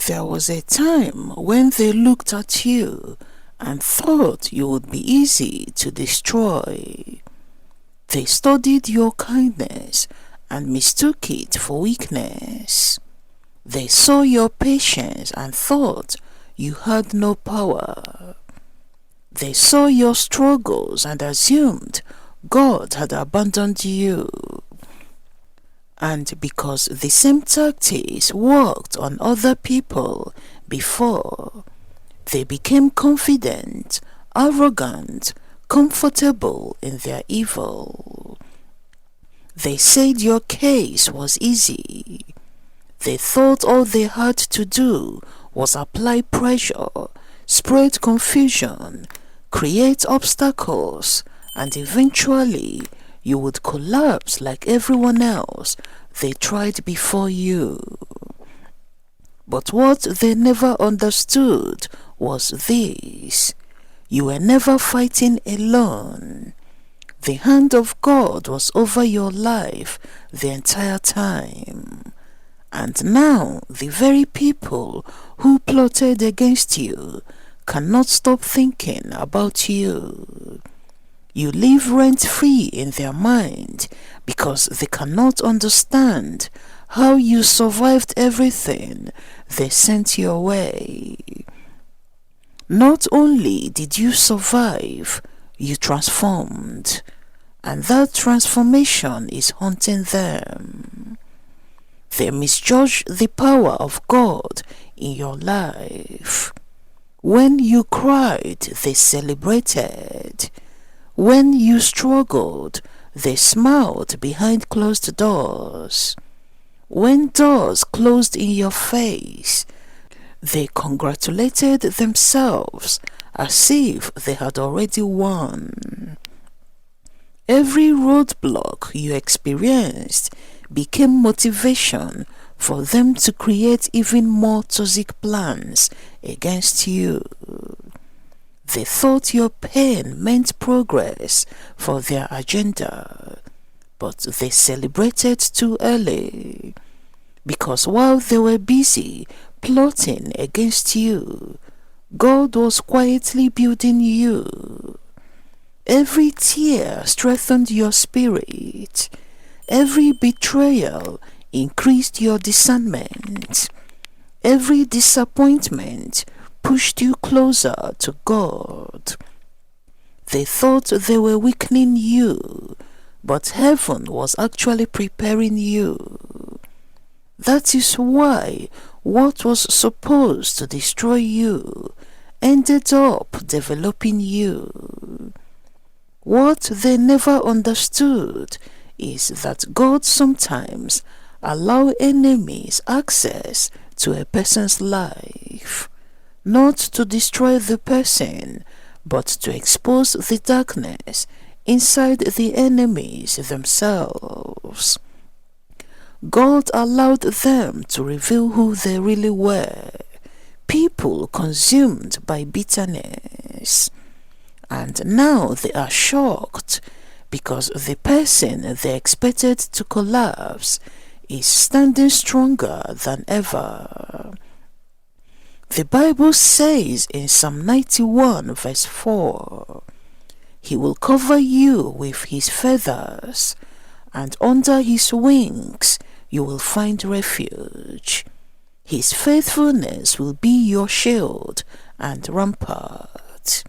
There was a time when they looked at you and thought you would be easy to destroy. They studied your kindness and mistook it for weakness. They saw your patience and thought you had no power. They saw your struggles and assumed God had abandoned you. And because the same tactics worked on other people before, they became confident, arrogant, comfortable in their evil. They said your case was easy. They thought all they had to do was apply pressure, spread confusion, create obstacles, and eventually you would collapse like everyone else they tried before you. But what they never understood was this: you were never fighting alone. The hand of God was over your life the entire time. And now the very people who plotted against you cannot stop thinking about you. You live rent-free in their mind because they cannot understand how you survived everything they sent your way. Not only did you survive, you transformed, and that transformation is haunting them. They misjudge the power of God in your life. When you cried, they celebrated. When you struggled, they smiled behind closed doors. When doors closed in your face, they congratulated themselves as if they had already won. Every roadblock you experienced became motivation for them to create even more toxic plans against you. They thought your pain meant progress for their agenda, but they celebrated too early, because while they were busy plotting against you, God was quietly building you. Every tear strengthened your spirit. Every betrayal increased your discernment. Every disappointment pushed you closer to God. They thought they were weakening you, but heaven was actually preparing you. That is why what was supposed to destroy you ended up developing you. What they never understood is that God sometimes allows enemies access to a person's life, not to destroy the person, but to expose the darkness inside the enemies themselves. God allowed them to reveal who they really were, people consumed by bitterness. And now they are shocked because the person they expected to collapse is standing stronger than ever. The Bible says in Psalm 91 verse 4, He will cover you with His feathers, and under His wings you will find refuge. His faithfulness will be your shield and rampart.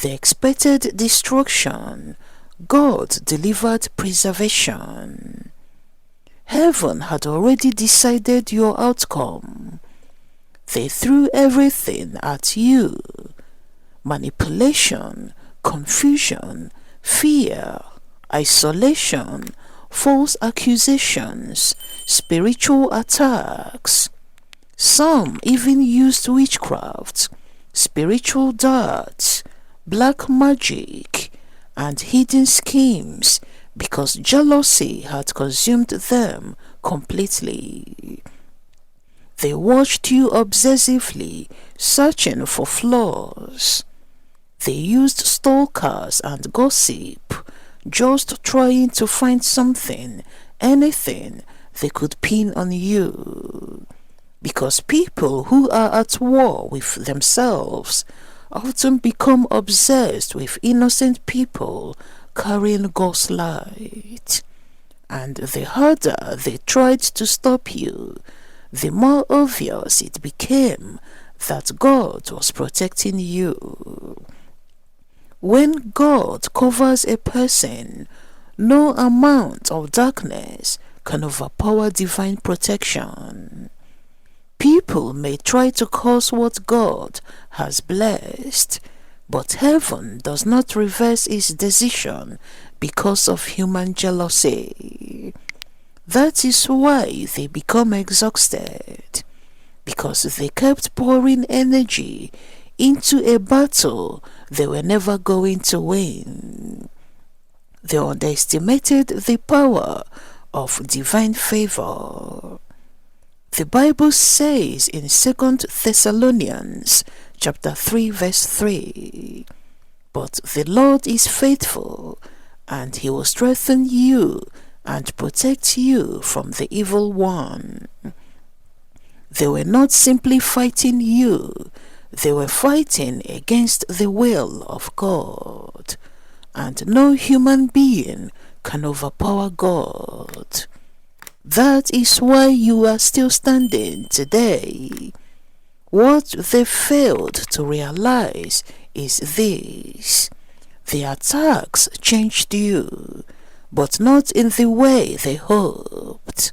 They expected destruction. God delivered preservation. Heaven had already decided your outcome. They threw everything at you: manipulation, confusion, fear, isolation, false accusations, spiritual attacks. Some even used witchcraft, spiritual darts, black magic, and hidden schemes because jealousy had consumed them completely. They watched you obsessively, searching for flaws. They used stalkers and gossip, just trying to find something, anything they could pin on you. because people who are at war with themselves often become obsessed with innocent people carrying God's light. And the harder they tried to stop you, the more obvious it became that God was protecting you. When God covers a person, no amount of darkness can overpower divine protection. People may try to curse what God has blessed, but heaven does not reverse its decision because of human jealousy. That is why they become exhausted, because they kept pouring energy into a battle they were never going to win. They underestimated the power of divine favor. The Bible says in 2 Thessalonians chapter 3 verse 3, "But the Lord is faithful, and he will strengthen you and protect you from the evil one." They were not simply fighting you, they were fighting against the will of God. And no human being can overpower God. That is why you are still standing today. What they failed to realize is this: the attacks changed you, but not in the way they hoped.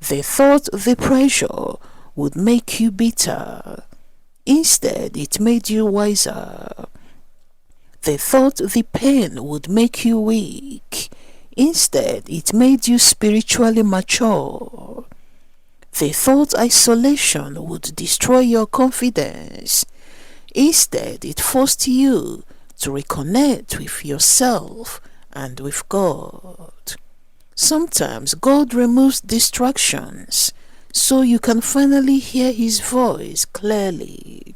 They thought the pressure would make you bitter. Instead, it made you wiser. They thought the pain would make you weak. Instead, it made you spiritually mature. They thought isolation would destroy your confidence. Instead, it forced you to reconnect with yourself and with God. Sometimes God removes distractions so you can finally hear His voice clearly.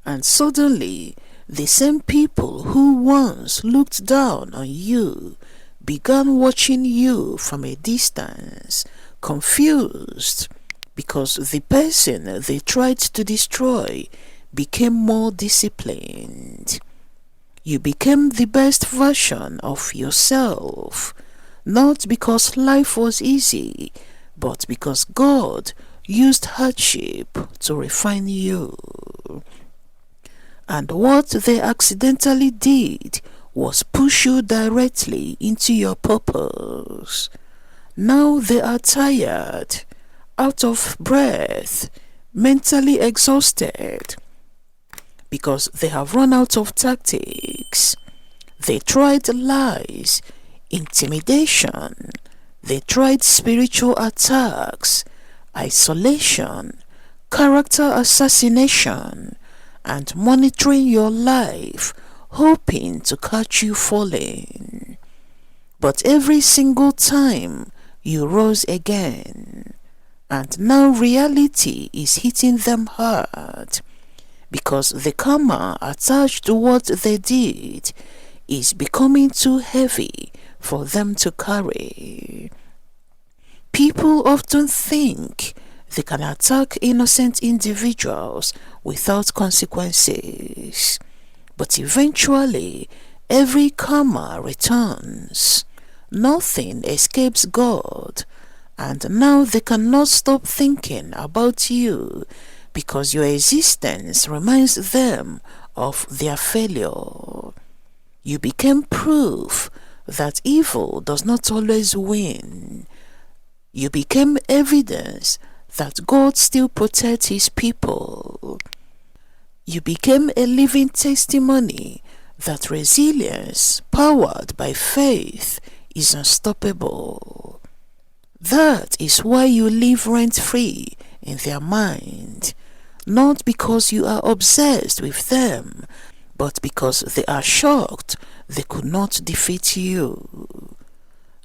And suddenly, the same people who once looked down on you began watching you from a distance, confused, because the person they tried to destroy became more disciplined. You became the best version of yourself, not because life was easy, but because God used hardship to refine you. And what they accidentally did was push you directly into your purpose. Now they are tired, out of breath, mentally exhausted, because they have run out of tactics. They tried lies, intimidation, they tried spiritual attacks, isolation, character assassination, and monitoring your life, hoping to catch you falling. But every single time you rose again, and now reality is hitting them hard, because the karma attached to what they did is becoming too heavy for them to carry. People often think they can attack innocent individuals without consequences, but eventually every karma returns. Nothing escapes God, and now they cannot stop thinking about you because your existence reminds them of their failure. You became proof that evil does not always win. You became evidence that God still protects His people. You became a living testimony that resilience, powered by faith, is unstoppable. That is why you live rent-free in their mind, not because you are obsessed with them, but because they are shocked they could not defeat you.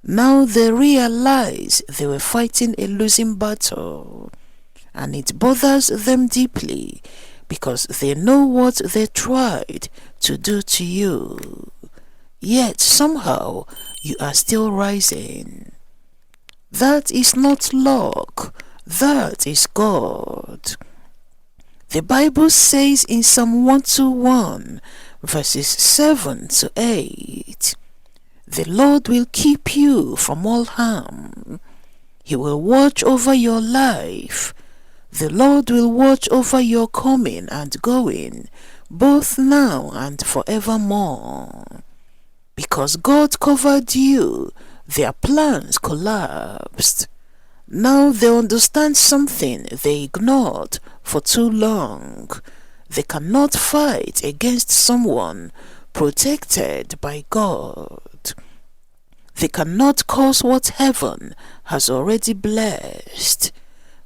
Now they realize they were fighting a losing battle, and it bothers them deeply because they know what they tried to do to you. Yet somehow you are still rising. That is not luck, That is God. The Bible says in Psalm 121, verses 7 to 8, "The Lord will keep you from all harm. He will watch over your life. The Lord will watch over your coming and going, both now and forevermore." Because God covered you, their plans collapsed. Now they understand something they ignored for too long. They cannot fight against someone protected by God. They cannot curse what heaven has already blessed.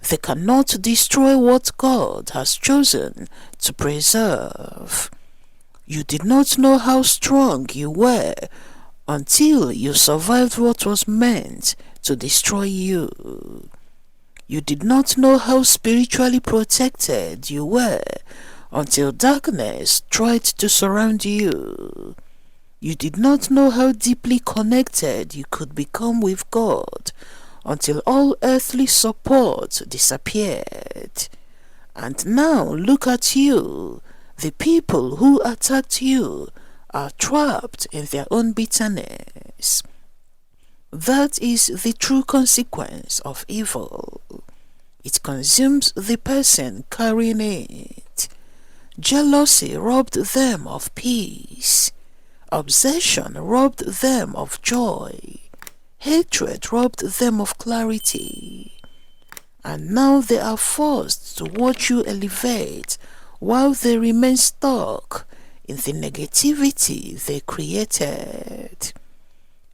They cannot destroy what God has chosen to preserve. You did not know how strong you were until you survived what was meant to destroy you. You did not know how spiritually protected you were until darkness tried to surround you. You did not know how deeply connected you could become with God until all earthly support disappeared. And now look at you. The people who attacked you are trapped in their own bitterness. That is the true consequence of evil. It consumes the person carrying it. Jealousy robbed them of peace. Obsession robbed them of joy. Hatred robbed them of clarity. And now they are forced to watch you elevate while they remain stuck in the negativity they created.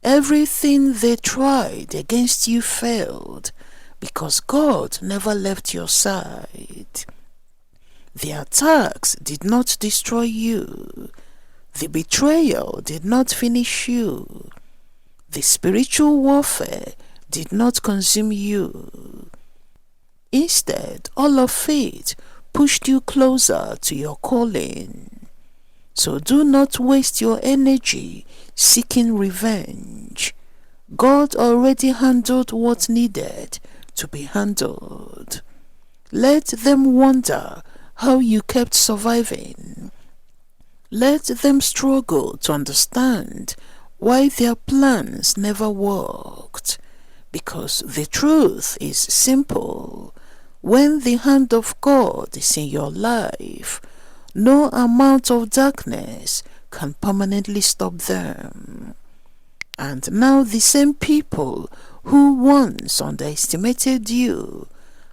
Everything they tried against you failed because God never left your side. The attacks did not destroy you. The betrayal did not finish you. The spiritual warfare did not consume you. Instead, all of it pushed you closer to your calling. So do not waste your energy seeking revenge. God already handled what needed to be handled. Let them wonder how you kept surviving. Let them struggle to understand why their plans never worked. Because the truth is simple. When the hand of God is in your life, no amount of darkness can permanently stop them. And now the same people who once underestimated you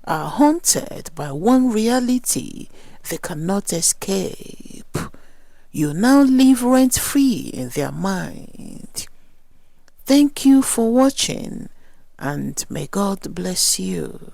are haunted by one reality they cannot escape. You now live rent-free in their mind. Thank you for watching, and may God bless you.